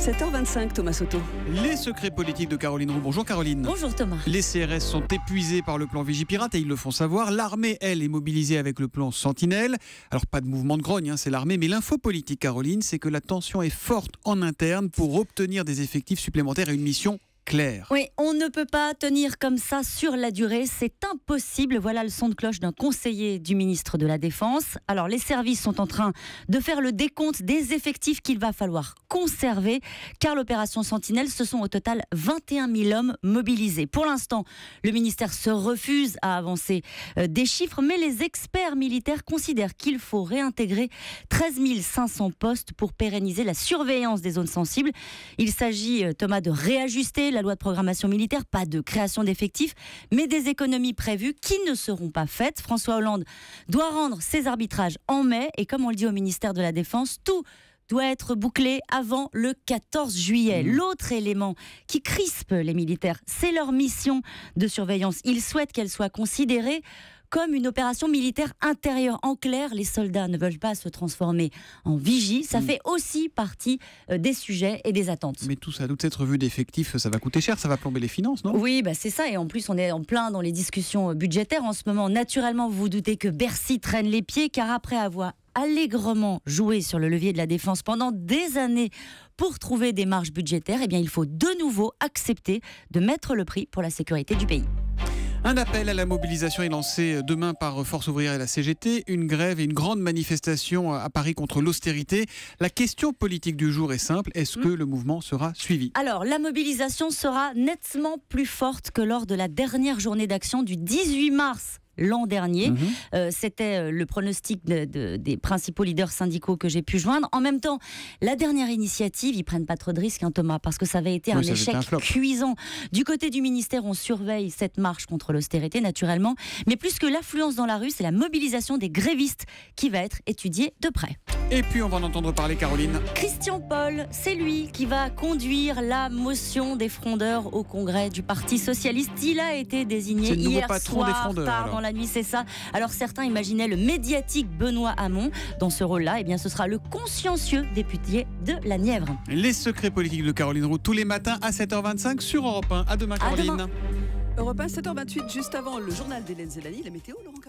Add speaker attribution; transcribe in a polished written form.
Speaker 1: 7h25, Thomas Soto.
Speaker 2: Les secrets politiques de Caroline Roux. Bonjour Caroline.
Speaker 3: Bonjour Thomas.
Speaker 2: Les CRS sont épuisés par le plan Vigipirate et ils le font savoir. L'armée, elle, est mobilisée avec le plan Sentinelle. Alors pas de mouvement de grogne, c'est l'armée. Mais l'info politique, Caroline, c'est que la tension est forte en interne pour obtenir des effectifs supplémentaires et une mission claire.
Speaker 3: Oui, on ne peut pas tenir comme ça sur la durée, c'est impossible. Voilà le son de cloche d'un conseiller du ministre de la Défense. Alors les services sont en train de faire le décompte des effectifs qu'il va falloir conserver, car l'opération Sentinelle, ce sont au total 21 000 hommes mobilisés. Pour l'instant, le ministère se refuse à avancer des chiffres, mais les experts militaires considèrent qu'il faut réintégrer 13 500 postes pour pérenniser la surveillance des zones sensibles. Il s'agit, Thomas, de réajuster la loi de programmation militaire, pas de création d'effectifs, mais des économies prévues qui ne seront pas faites. François Hollande doit rendre ses arbitrages en mai et comme on le dit au ministère de la Défense, tout doit être bouclé avant le 14 juillet. L'autre élément qui crispe les militaires, c'est leur mission de surveillance. Ils souhaitent qu'elle soit considérée comme une opération militaire intérieure. En clair, les soldats ne veulent pas se transformer en vigie. Ça fait aussi partie des sujets et des attentes.
Speaker 2: Mais tout ça, toute cette revue d'effectifs, ça va coûter cher, ça va plomber les finances, non ?
Speaker 3: Oui, c'est ça. Et en plus, on est en plein dans les discussions budgétaires en ce moment. Naturellement, vous vous doutez que Bercy traîne les pieds, car après avoir allègrement joué sur le levier de la défense pendant des années pour trouver des marges budgétaires, eh bien, il faut de nouveau accepter de mettre le prix pour la sécurité du pays.
Speaker 2: Un appel à la mobilisation est lancé demain par Force ouvrière et la CGT. Une grève et une grande manifestation à Paris contre l'austérité. La question politique du jour est simple. Est-ce que le mouvement sera suivi ?
Speaker 3: Alors, la mobilisation sera nettement plus forte que lors de la dernière journée d'action du 18 mars. L'an dernier, c'était le pronostic des principaux leaders syndicaux que j'ai pu joindre. En même temps, la dernière initiative, ils prennent pas trop de risques, Thomas, parce que ça avait été un échec cuisant. Du côté du ministère, on surveille cette marche contre l'austérité, naturellement. Mais plus que l'affluence dans la rue, c'est la mobilisation des grévistes qui va être étudiée de près.
Speaker 2: Et puis, on va en entendre parler, Caroline.
Speaker 3: Christian Paul, c'est lui qui va conduire la motion des frondeurs au congrès du Parti Socialiste. Il a été désigné hier soir, tard dans la nuit, c'est ça. Alors certains imaginaient le médiatique Benoît Hamon. Dans ce rôle-là, eh bien, ce sera le consciencieux député de la Nièvre.
Speaker 2: Les secrets politiques de Caroline Roux, tous les matins à 7h25 sur Europe 1. À demain, Caroline.
Speaker 1: Europe 1, 7h28, juste avant le journal d'Hélène Zellani, la météo, Laurent.